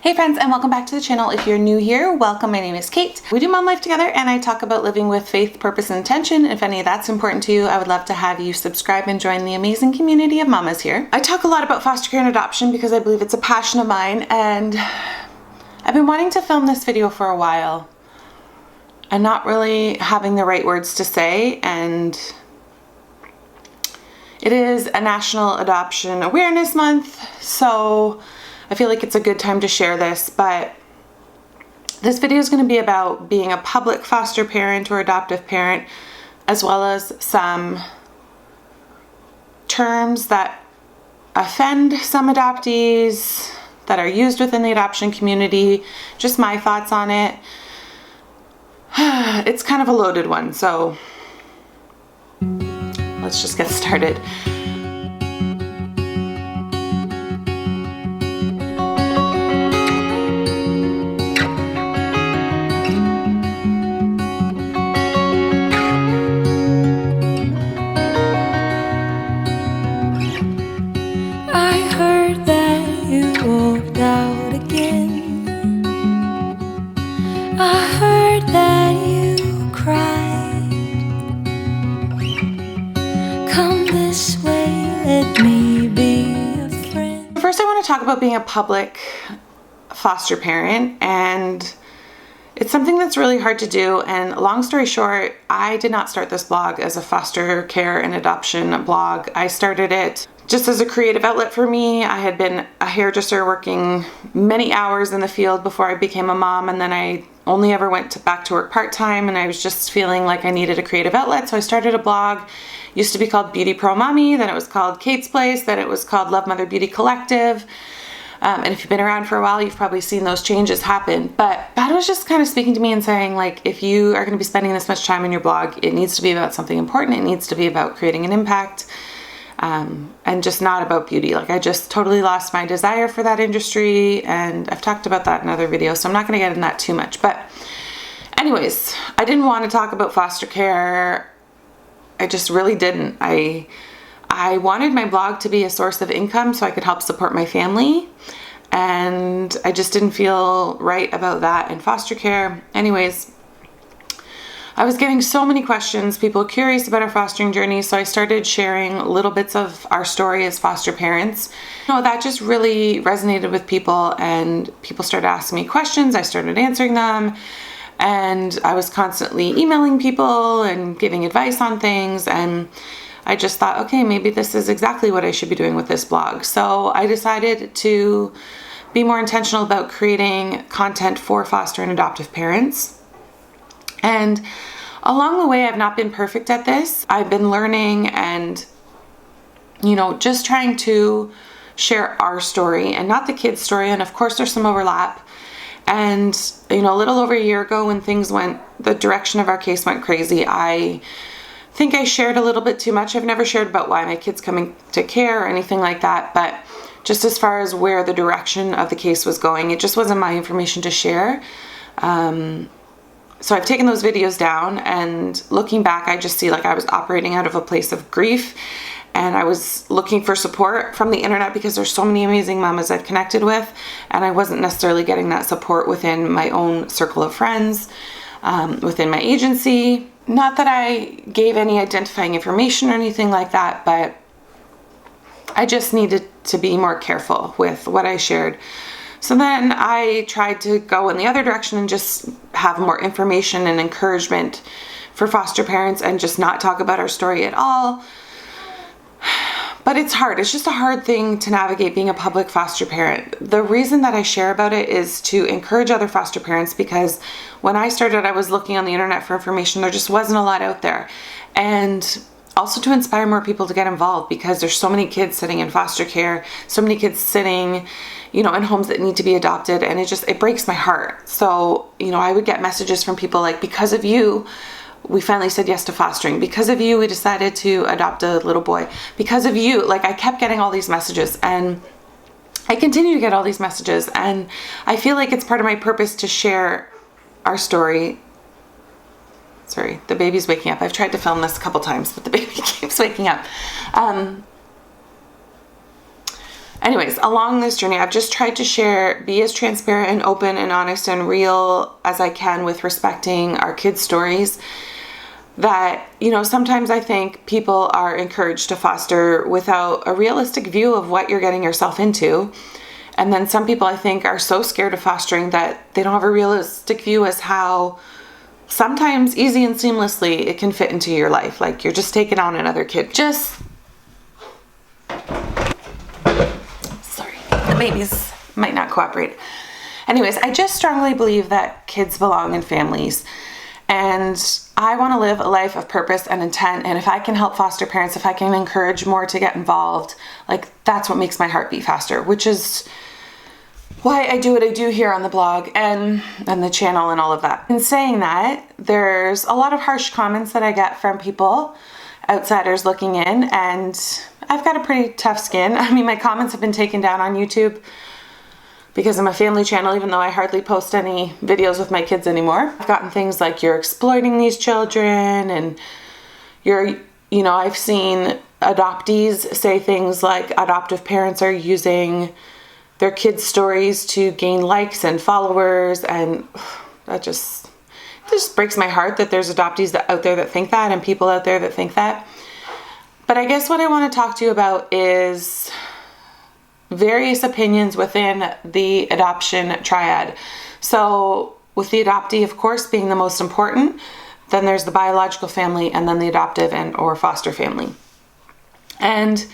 Hey friends, and welcome back to the channel. If you're new here, welcome. My name is Kate. We do mom life together and I talk about living with faith, purpose, and intention. If any of that's important to you, I would love to have you subscribe and join the amazing community of mamas here. I talk a lot about foster care and adoption because I believe it's a passion of mine, and I've been wanting to film this video for a while and not really having the right words to say, and it is a National Adoption Awareness Month, so I feel like it's a good time to share this. But this video is going to be about being a public foster parent or adoptive parent, as well as some terms that offend some adoptees that are used within the adoption community, just my thoughts on it. It's kind of a loaded one, so let's just get started. First, I want to talk about being a public foster parent, and it's something that's really hard to do. And long story short, I did not start this blog as a foster care and adoption blog. I started it just as a creative outlet for me. I had been a hairdresser working many hours in the field before I became a mom, and then I only ever went back to work part-time, and I was just feeling like I needed a creative outlet, so I started a blog. It used to be called Beauty Pro Mommy, then it was called Kate's Place, then it was called Love Mother Beauty Collective. And if you've been around for a while, you've probably seen those changes happen. But God was just kind of speaking to me and saying, like, if you are going to be spending this much time on your blog, it needs to be about something important. It needs to be about creating an impact, and just not about beauty. Like, I just totally lost my desire for that industry, and I've talked about that in other videos, so I'm not going to get into that too much. But anyways, I didn't want to talk about foster care. I just really didn't. I wanted my blog to be a source of income so I could help support my family, and I just didn't feel right about that in foster care. Anyways, I was getting so many questions, people curious about our fostering journey, so I started sharing little bits of our story as foster parents. That just really resonated with people, and people started asking me questions. I started answering them, and I was constantly emailing people and giving advice on things, and I just thought, okay, maybe this is exactly what I should be doing with this blog. So I decided to be more intentional about creating content for foster and adoptive parents. And along the way, I've not been perfect at this. I've been learning and, just trying to share our story and not the kids' story. And of course, there's some overlap. And, a little over a year ago, when the direction of our case went crazy, I think I shared a little bit too much. I've never shared about why my kid's coming to care or anything like that. But just as far as where the direction of the case was going, it just wasn't my information to share. So I've taken those videos down, and looking back, I just see like I was operating out of a place of grief, and I was looking for support from the internet because there's so many amazing mamas I've connected with, and I wasn't necessarily getting that support within my own circle of friends, within my agency. Not that I gave any identifying information or anything like that, but I just needed to be more careful with what I shared. So then I tried to go in the other direction and just have more information and encouragement for foster parents and just not talk about our story at all. But it's hard. It's just a hard thing to navigate being a public foster parent. The reason that I share about it is to encourage other foster parents, because when I started, I was looking on the internet for information. There just wasn't a lot out there. And also to inspire more people to get involved, because there's so many kids sitting in foster care, so many kids sitting, in homes that need to be adopted, and it breaks my heart. So, I would get messages from people like, because of you, we finally said yes to fostering. Because of you, we decided to adopt a little boy. Because of you, I kept getting all these messages, and I continue to get all these messages, and I feel like it's part of my purpose to share our story. Sorry, the baby's waking up. I've tried to film this a couple times, but the baby keeps waking up. Anyways, along this journey, I've just tried to share, be as transparent and open and honest and real as I can with respecting our kids' stories. That, sometimes I think people are encouraged to foster without a realistic view of what you're getting yourself into. And then some people, I think, are so scared of fostering that they don't have a realistic view as how sometimes easy and seamlessly it can fit into your life. Like you're just taking on another kid. Sorry, the babies might not cooperate. Anyways, I just strongly believe that kids belong in families. And I want to live a life of purpose and intent. And if I can help foster parents, if I can encourage more to get involved, like that's what makes my heart beat faster, which is why I do what I do here on the blog and the channel and all of that. In saying that, there's a lot of harsh comments that I get from people, outsiders looking in, and I've got a pretty tough skin. I mean, my comments have been taken down on YouTube because I'm a family channel, even though I hardly post any videos with my kids anymore. I've gotten things like, you're exploiting these children, and I've seen adoptees say things like adoptive parents are using their kids' stories to gain likes and followers, and that just breaks my heart that there's adoptees out there that think that and people out there that think that. But I guess what I want to talk to you about is various opinions within the adoption triad. So with the adoptee, of course, being the most important, then there's the biological family, and then the adoptive and or foster family. And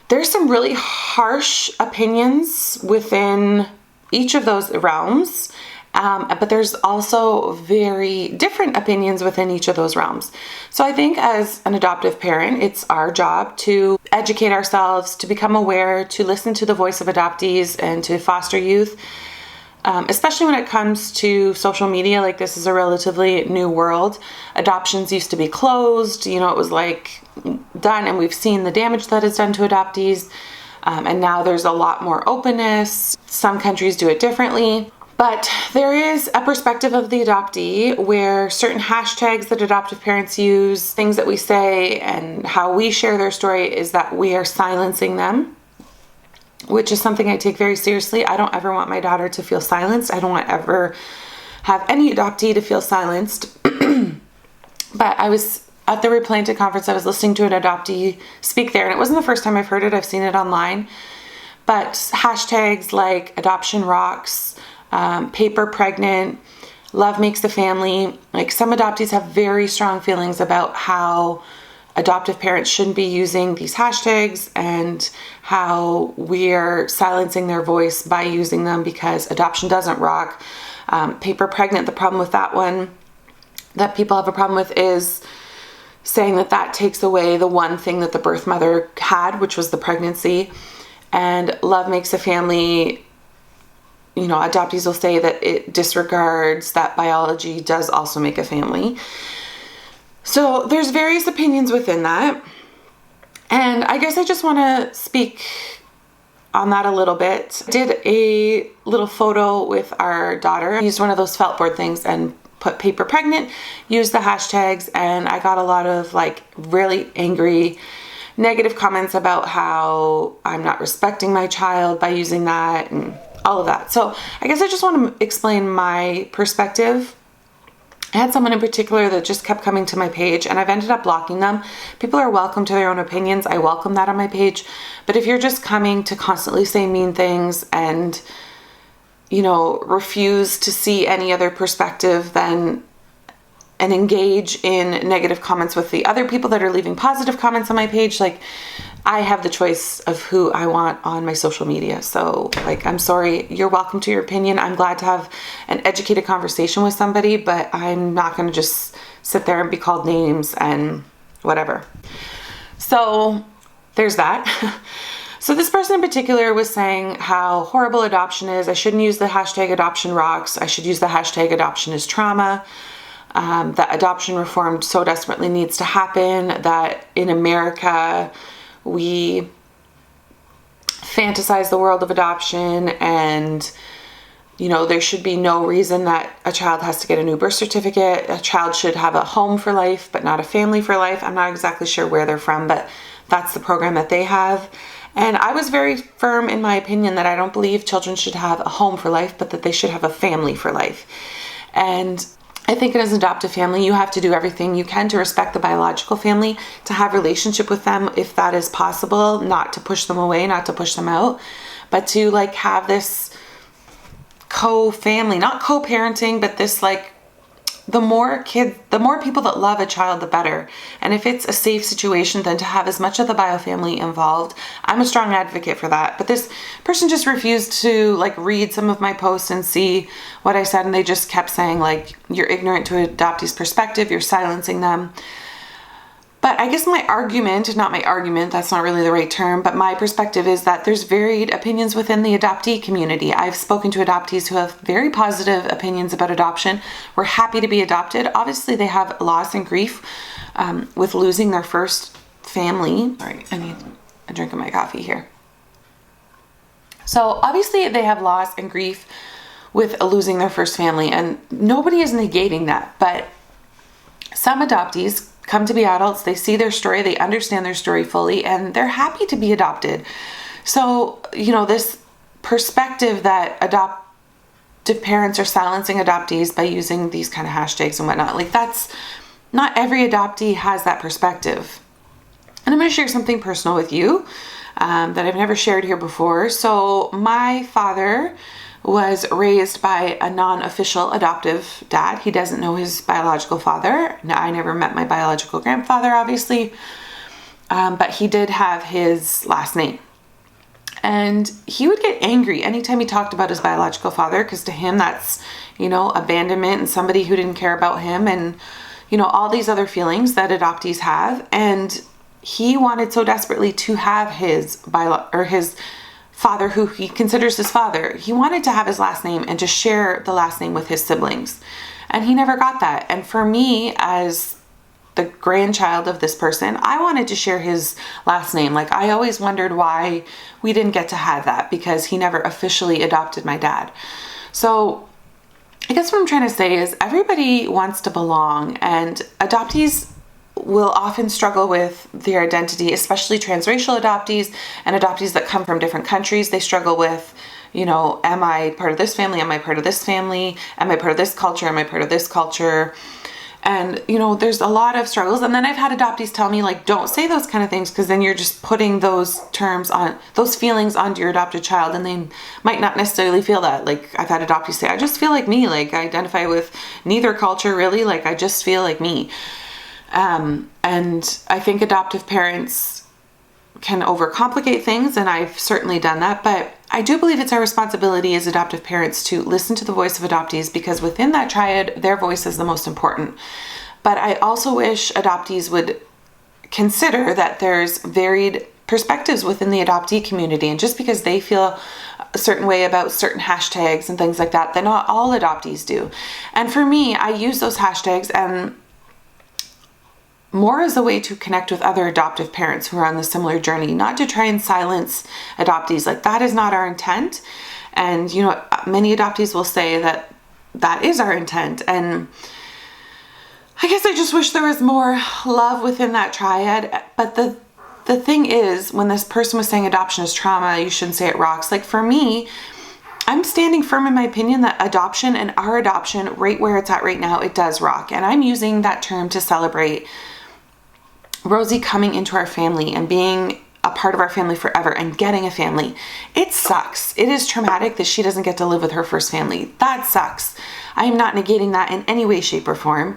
there's some really harsh opinions within each of those realms, but there's also very different opinions within each of those realms. So I think as an adoptive parent, it's our job to educate ourselves, to become aware, to listen to the voice of adoptees and to foster youth, especially when it comes to social media. Like, this is a relatively new world. Adoptions used to be closed, it was like done, and we've seen the damage that is done to adoptees. And now there's a lot more openness. Some countries do it differently. But there is a perspective of the adoptee where certain hashtags that adoptive parents use, things that we say, and how we share their story is that we are silencing them, which is something I take very seriously. I don't ever want my daughter to feel silenced. I don't want ever have any adoptee to feel silenced. But I was at the Replanted conference. I was listening to an adoptee speak there, and it wasn't the first time I've heard it. I've seen it online. But hashtags like adoption rocks, paper pregnant, love makes the family. Like, some adoptees have very strong feelings about how adoptive parents shouldn't be using these hashtags and how we're silencing their voice by using them because adoption doesn't rock. Paper pregnant, the problem with that one that people have a problem with is saying that takes away the one thing that the birth mother had, which was the pregnancy. And love makes a family, adoptees will say that it disregards that biology does also make a family. So there's various opinions within that. And I guess I just want to speak on that a little bit. Did a little photo with our daughter. I used one of those felt board things and put paper pregnant, used the hashtags, and I got a lot of really angry, negative comments about how I'm not respecting my child by using that and all of that. So I guess I just want to explain my perspective. I had someone in particular that just kept coming to my page, and I've ended up blocking them. People are welcome to their own opinions. I welcome that on my page. But if you're just coming to constantly say mean things and, refuse to see any other perspective and engage in negative comments with the other people that are leaving positive comments on my page, I have the choice of who I want on my social media. So I'm sorry, you're welcome to your opinion. I'm glad to have an educated conversation with somebody, but I'm not going to just sit there and be called names and whatever. So there's that. So this person in particular was saying how horrible adoption is. I shouldn't use the hashtag adoption rocks. I should use the hashtag adoption is trauma. That adoption reform so desperately needs to happen, that in America we fantasize the world of adoption, and there should be no reason that a child has to get a new birth certificate. A child should have a home for life but not a family for life. I'm not exactly sure where they're from, but that's the program that they have. And I was very firm in my opinion that I don't believe children should have a home for life, but that they should have a family for life. And I think as an adoptive family, you have to do everything you can to respect the biological family, to have relationship with them if that is possible, not to push them away, not to push them out, but to like have this co-family, not co-parenting, but this like, the more people that love a child, the better. And if it's a safe situation, then to have as much of the biofamily involved. I'm a strong advocate for that. But this person just refused to like read some of my posts and see what I said. And they just kept saying like, you're ignorant to adoptees' perspective, you're silencing them. But I guess that's not really the right term, but my perspective is that there's varied opinions within the adoptee community. I've spoken to adoptees who have very positive opinions about adoption. We're happy to be adopted. Obviously, they have loss and grief with losing their first family. Sorry, I need a drink of my coffee here. So obviously, they have loss and grief with losing their first family, and nobody is negating that. But some adoptees come to be adults, they see their story, they understand their story fully, and they're happy to be adopted. So, this perspective that adoptive parents are silencing adoptees by using these kind of hashtags and whatnot, like that's, not every adoptee has that perspective. And I'm going to share something personal with you that I've never shared here before. So my father was raised by a non-official adoptive dad. He doesn't know his biological father. Now, I never met my biological grandfather, obviously, but he did have his last name. And he would get angry anytime he talked about his biological father, because to him that's, abandonment and somebody who didn't care about him, and, all these other feelings that adoptees have. And he wanted so desperately to have his father, who he considers his father. He wanted to have his last name and just share the last name with his siblings. And he never got that. And for me, as the grandchild of this person, I wanted to share his last name. Like, I always wondered why we didn't get to have that, because he never officially adopted my dad. So I guess what I'm trying to say is everybody wants to belong, and adoptees will often struggle with their identity, especially transracial adoptees and adoptees that come from different countries. They struggle with, am I part of this family? Am I part of this family? Am I part of this culture? Am I part of this culture? And, there's a lot of struggles. And then I've had adoptees tell me, like, don't say those kind of things, because then you're just putting those feelings onto your adopted child, and they might not necessarily feel that. Like, I've had adoptees say, I just feel like me. Like, I identify with neither culture really. Like, I just feel like me. And I think adoptive parents can overcomplicate things, and I've certainly done that, but I do believe it's our responsibility as adoptive parents to listen to the voice of adoptees, because within that triad, their voice is the most important. But I also wish adoptees would consider that there's varied perspectives within the adoptee community, and just because they feel a certain way about certain hashtags and things like that, then not all adoptees do. And for me, I use those hashtags and more as a way to connect with other adoptive parents who are on the similar journey, not to try and silence adoptees. Like, that is not our intent. And, many adoptees will say that that is our intent. And I guess I just wish there was more love within that triad. But the thing is, when this person was saying adoption is trauma, you shouldn't say it rocks. Like, for me, I'm standing firm in my opinion that adoption and our adoption, right where it's at right now, it does rock. And I'm using that term to celebrate Rosie coming into our family and being a part of our family forever and getting a family. It sucks. It is traumatic that she doesn't get to live with her first family. That sucks. I am not negating that in any way, shape, or form.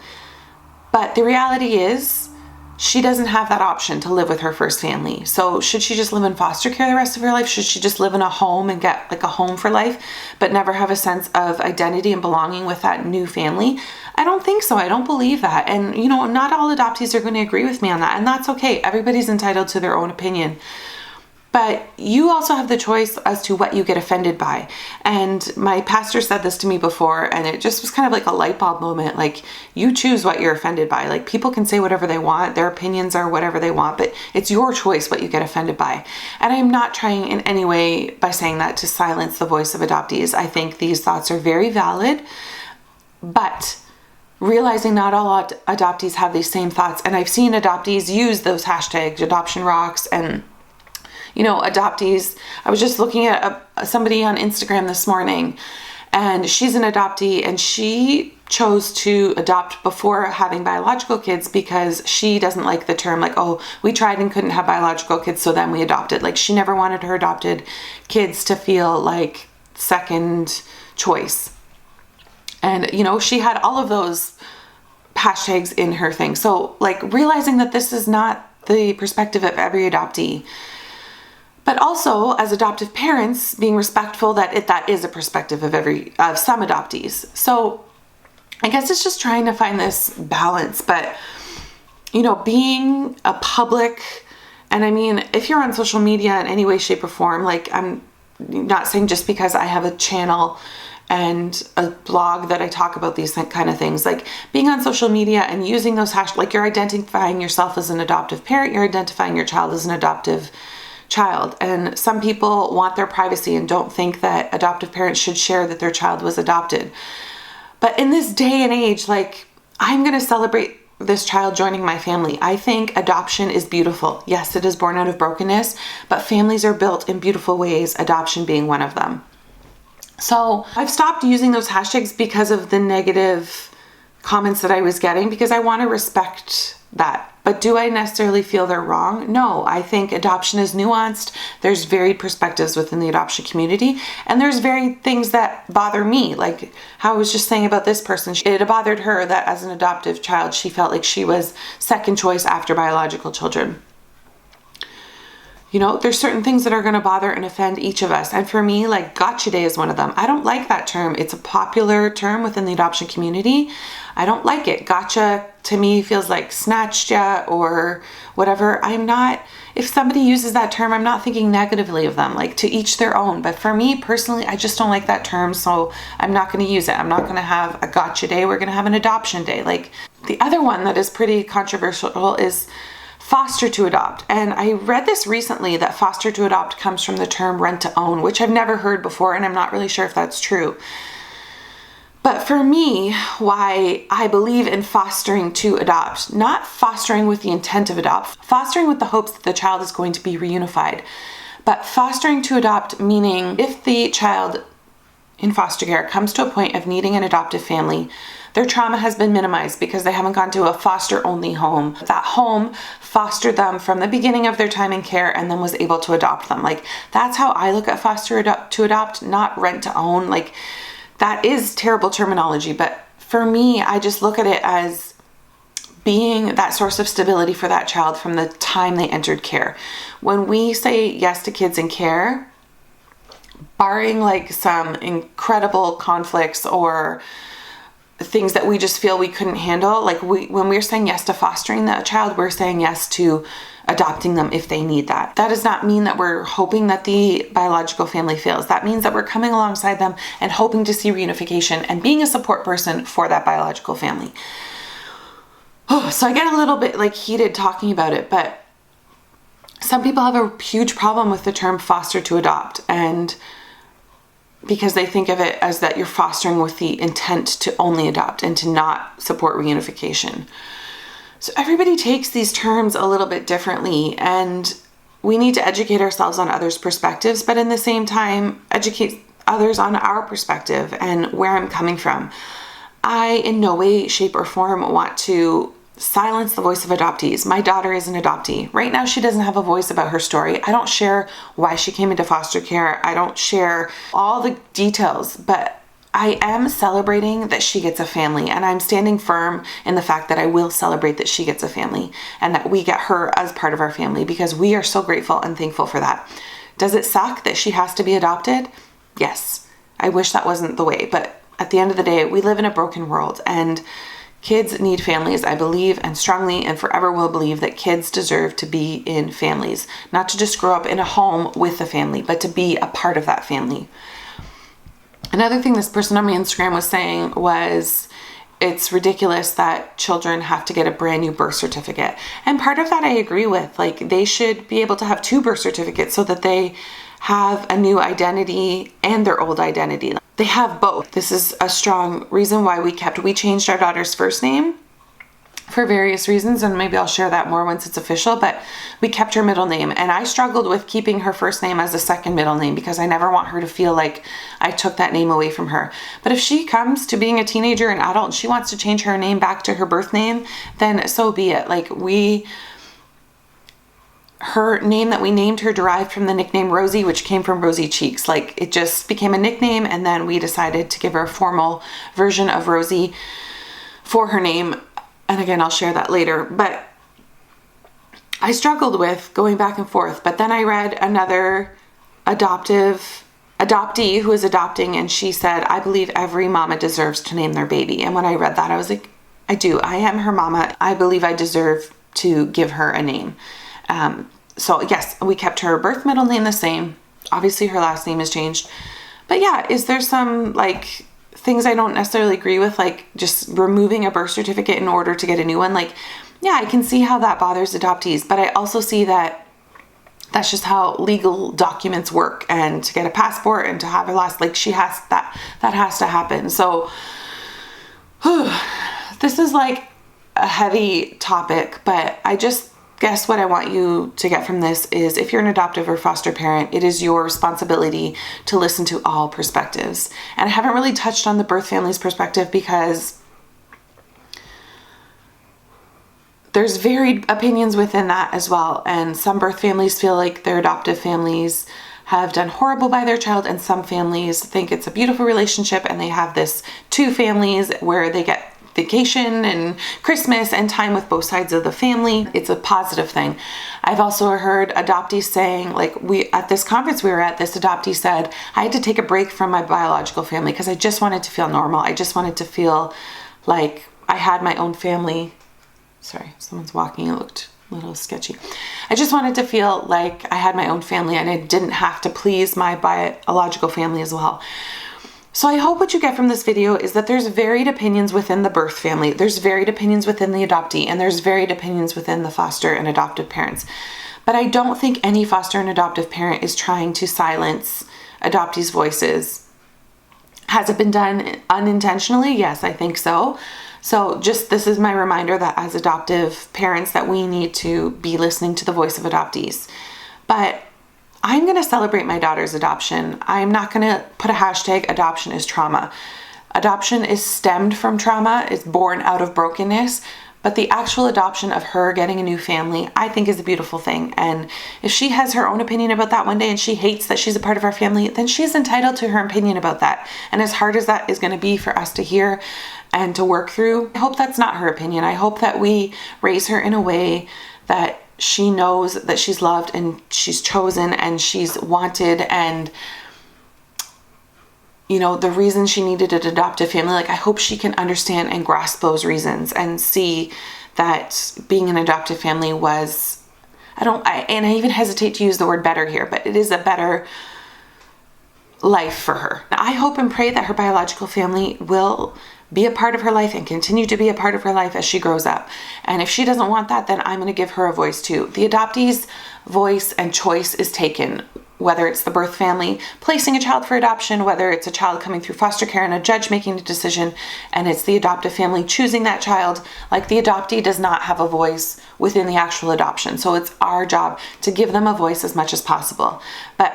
But the reality is, she doesn't have that option to live with her first family. So should she just live in foster care the rest of her life? Should she just live in a home and get like a home for life, but never have a sense of identity and belonging with that new family? I don't think so. I don't believe that. And, not all adoptees are going to agree with me on that. And that's okay. Everybody's entitled to their own opinion. But you also have the choice as to what you get offended by. And my pastor said this to me before, and it just was kind of like a light bulb moment. Like, you choose what you're offended by. Like, people can say whatever they want. Their opinions are whatever they want, but it's your choice what you get offended by. And I'm not trying in any way by saying that to silence the voice of adoptees. I think these thoughts are very valid, but realizing not all adoptees have these same thoughts. And I've seen adoptees use those hashtags, adoption rocks, and adoptees. I was just looking at somebody on Instagram this morning, and she's an adoptee, and she chose to adopt before having biological kids because she doesn't like the term, like, oh, we tried and couldn't have biological kids, so then we adopted. Like, she never wanted her adopted kids to feel like second choice. And, she had all of those hashtags in her thing. So, like, realizing that this is not the perspective of every adoptee, but also as adoptive parents, being respectful that is a perspective of some adoptees. So I guess it's just trying to find this balance. But, being a public, and I mean, if you're on social media in any way, shape, or form, like, I'm not saying just because I have a channel and a blog that I talk about these kind of things, like being on social media and using those hashtags, like, you're identifying yourself as an adoptive parent, you're identifying your child as an adoptive child. And some people want their privacy and don't think that adoptive parents should share that their child was adopted. But in this day and age, like, I'm going to celebrate this child joining my family. I think adoption is beautiful. Yes, it is born out of brokenness, but families are built in beautiful ways, adoption being one of them. So I've stopped using those hashtags because of the negative comments that I was getting, because I want to respect that. But do I necessarily feel they're wrong? No, I think adoption is nuanced. There's varied perspectives within the adoption community, and there's varied things that bother me. Like how I was just saying about this person, it bothered her that as an adoptive child, she felt like she was second choice after biological children. There's certain things that are going to bother and offend each of us. And for me, like, gotcha day is one of them. I don't like that term. It's a popular term within the adoption community. I don't like it. Gotcha to me feels like snatched ya or whatever. If somebody uses that term, I'm not thinking negatively of them, like, to each their own. But for me personally, I just don't like that term. So I'm not going to use it. I'm not going to have a gotcha day. We're going to have an adoption day. Like, the other one that is pretty controversial is foster to adopt. And I read this recently that foster to adopt comes from the term rent to own, which I've never heard before, and I'm not really sure if that's true. But for me, why I believe in fostering to adopt, not fostering with the intent of adopt, fostering with the hopes that the child is going to be reunified, but fostering to adopt, meaning if the child in foster care comes to a point of needing an adoptive family, their trauma has been minimized because they haven't gone to a foster-only home. That home fostered them from the beginning of their time in care and then was able to adopt them. Like, that's how I look at foster to adopt, not rent to own. Like, that is terrible terminology, but for me, I just look at it as being that source of stability for that child from the time they entered care. When we say yes to kids in care, barring like some incredible conflicts or things that we just feel we couldn't handle, like when we're saying yes to fostering that child, we're saying yes to adopting them if they need that. That does not mean that we're hoping that the biological family fails. That means that we're coming alongside them and hoping to see reunification and being a support person for that biological family. So I get a little bit like heated talking about it, but some people have a huge problem with the term foster to adopt, and because they think of it as that you're fostering with the intent to only adopt and to not support reunification. So everybody takes these terms a little bit differently, and we need to educate ourselves on others' perspectives, but in the same time, educate others on our perspective and where I'm coming from. I, in no way, shape, or form, want to silence the voice of adoptees. My daughter is an adoptee. Right now, she doesn't have a voice about her story. I don't share why she came into foster care. I don't share all the details, but I am celebrating that she gets a family, and I'm standing firm in the fact that I will celebrate that she gets a family and that we get her as part of our family because we are so grateful and thankful for that. Does it suck that she has to be adopted? Yes. I wish that wasn't the way, but at the end of the day, we live in a broken world, and kids need families. I believe and strongly and forever will believe that kids deserve to be in families, not to just grow up in a home with a family, but to be a part of that family. Another thing this person on my Instagram was saying was it's ridiculous that children have to get a brand new birth certificate. And part of that I agree with. Like, they should be able to have 2 birth certificates so that they have a new identity and their old identity. They have both. This is a strong reason why we changed our daughter's first name for various reasons, and maybe I'll share that more once it's official, but we kept her middle name, and I struggled with keeping her first name as a second middle name because I never want her to feel like I took that name away from her. But if she comes to being a teenager and adult and she wants to change her name back to her birth name, then so be it. Like, her name that we named her derived from the nickname Rosie, which came from Rosy Cheeks. Like, it just became a nickname, and then we decided to give her a formal version of Rosie for her name. And again, I'll share that later. But I struggled with going back and forth. But then I read another adoptee who is adopting, and she said, I believe every mama deserves to name their baby. And when I read that, I was like, I do. I am her mama. I believe I deserve to give her a name. So yes, we kept her birth middle name the same. Obviously her last name has changed. But yeah, is there some like things I don't necessarily agree with, like just removing a birth certificate in order to get a new one? Like, yeah, I can see how that bothers adoptees, but I also see that that's just how legal documents work, and to get a passport and to have her last, like, she has that has to happen. So this is like a heavy topic, but I just guess what I want you to get from this is, if you're an adoptive or foster parent, it is your responsibility to listen to all perspectives. And I haven't really touched on the birth family's perspective because there's varied opinions within that as well. And some birth families feel like their adoptive families have done horrible by their child, and some families think it's a beautiful relationship and they have this two families where they get vacation and Christmas and time with both sides of the family. It's a positive thing. I've also heard adoptees saying, like, at this conference we were at, this adoptee said, I had to take a break from my biological family because I just wanted to feel normal. I just wanted to feel like I had my own family. Sorry, someone's walking. It looked a little sketchy. I just wanted to feel like I had my own family and I didn't have to please my biological family as well. So I hope what you get from this video is that there's varied opinions within the birth family, there's varied opinions within the adoptee, and there's varied opinions within the foster and adoptive parents. But I don't think any foster and adoptive parent is trying to silence adoptees' voices. Has it been done unintentionally? Yes, I think so. So just, this is my reminder that as adoptive parents that we need to be listening to the voice of adoptees. But I'm going to celebrate my daughter's adoption. I'm not going to put a hashtag adoption is trauma. Adoption is stemmed from trauma, it's born out of brokenness, but the actual adoption of her getting a new family, I think, is a beautiful thing. And if she has her own opinion about that one day and she hates that she's a part of our family, then she's entitled to her opinion about that. And as hard as that is going to be for us to hear and to work through, I hope that's not her opinion. I hope that we raise her in a way that she knows that she's loved and she's chosen and she's wanted, and you know, the reason she needed an adoptive family, like, I hope she can understand and grasp those reasons and see that being an adoptive family was, I even hesitate to use the word better here, but it is a better life for her. I hope and pray that her biological family will be a part of her life and continue to be a part of her life as she grows up. And if she doesn't want that, then I'm going to give her a voice too. The adoptee's voice and choice is taken, whether it's the birth family placing a child for adoption, whether it's a child coming through foster care and a judge making a decision, and it's the adoptive family choosing that child. Like, the adoptee does not have a voice within the actual adoption. So it's our job to give them a voice as much as possible. But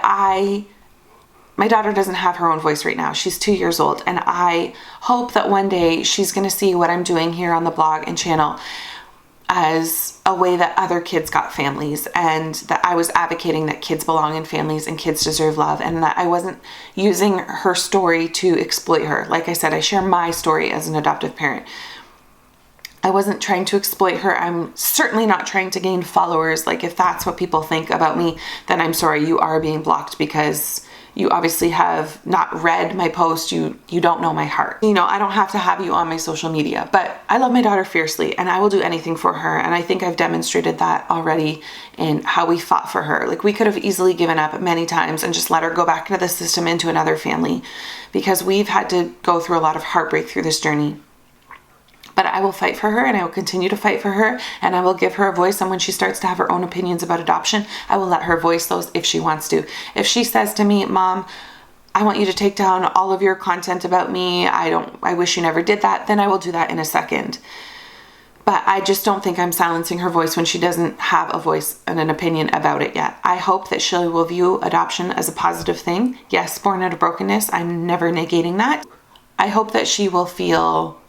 my daughter doesn't have her own voice right now. She's 2 years old, and I hope that one day she's going to see what I'm doing here on the blog and channel as a way that other kids got families, and that I was advocating that kids belong in families and kids deserve love, and that I wasn't using her story to exploit her. Like I said, I share my story as an adoptive parent. I wasn't trying to exploit her. I'm certainly not trying to gain followers. Like, if that's what people think about me, then I'm sorry, you are being blocked because you obviously have not read my post. You don't know my heart. You know, I don't have to have you on my social media, but I love my daughter fiercely and I will do anything for her. And I think I've demonstrated that already in how we fought for her. Like, we could have easily given up many times and just let her go back into the system, into another family, because we've had to go through a lot of heartbreak through this journey. But I will fight for her, and I will continue to fight for her, and I will give her a voice. And when she starts to have her own opinions about adoption, I will let her voice those if she wants to. If she says to me, Mom, I want you to take down all of your content about me, I wish you never did that, then I will do that in a second. But I just don't think I'm silencing her voice when she doesn't have a voice and an opinion about it yet. I hope that she will view adoption as a positive thing. Yes, born out of brokenness, I'm never negating that. I hope that she will feel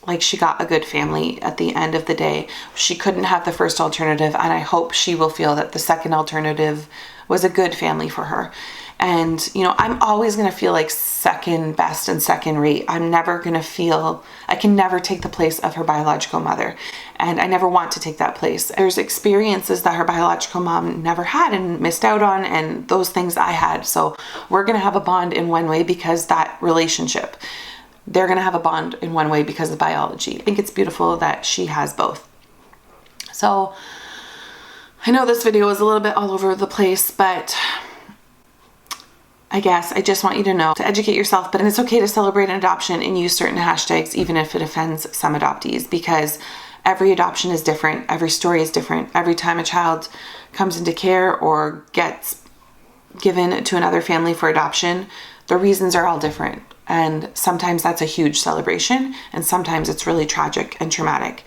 like she got a good family at the end of the day. She couldn't have the first alternative, and I hope she will feel that the second alternative was a good family for her. And, you know, I'm always going to feel like second best and second rate. I'm never going to feel, I can never take the place of her biological mother. And I never want to take that place. There's experiences that her biological mom never had and missed out on, and those things I had. So we're going to have a bond in one way because that relationship. They're going to have a bond in one way because of biology. I think it's beautiful that she has both. So I know this video is a little bit all over the place, but I guess I just want you to know to educate yourself, but it's okay to celebrate an adoption and use certain hashtags, even if it offends some adoptees, because every adoption is different. Every story is different. Every time a child comes into care or gets given to another family for adoption, the reasons are all different. And sometimes that's a huge celebration, and sometimes it's really tragic and traumatic.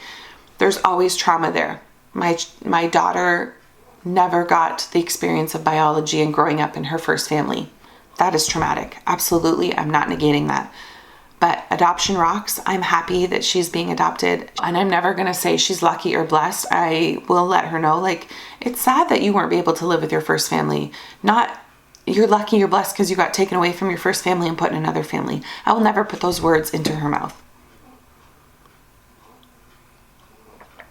There's always trauma there. My daughter never got the experience of biology and growing up in her first family. That is traumatic. Absolutely. I'm not negating that. But adoption rocks. I'm happy that she's being adopted. And I'm never going to say she's lucky or blessed. I will let her know, like, it's sad that you weren't able to live with your first family. Not you're lucky or blessed because you got taken away from your first family and put in another family. I will never put those words into her mouth.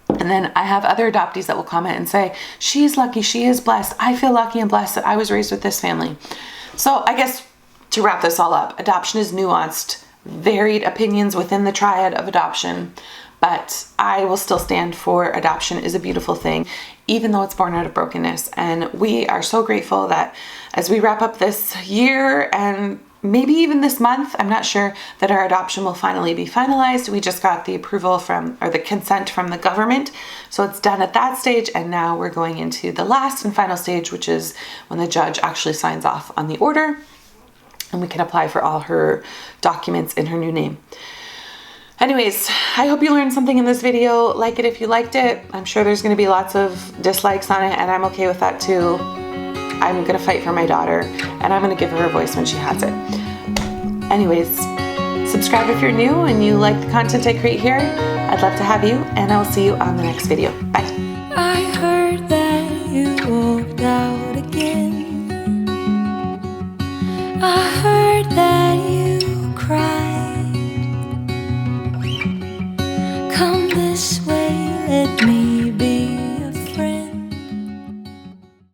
And then I have other adoptees that will comment and say, she's lucky, she is blessed. I feel lucky and blessed that I was raised with this family. So I guess to wrap this all up, adoption is nuanced, varied opinions within the triad of adoption, but I will still stand for adoption is a beautiful thing, even though it's born out of brokenness. And we are so grateful that as we wrap up this year and maybe even this month, I'm not sure, that our adoption will finally be finalized. We just got the approval or the consent from the government. So it's done at that stage. And now we're going into the last and final stage, which is when the judge actually signs off on the order and we can apply for all her documents in her new name. Anyways, I hope you learned something in this video. Like it if you liked it. I'm sure there's going to be lots of dislikes on it, and I'm okay with that too. I'm going to fight for my daughter, and I'm going to give her a voice when she has it. Anyways, subscribe if you're new and you like the content I create here. I'd love to have you, and I'll see you on the next video. Bye. I heard that you walked out again. I heard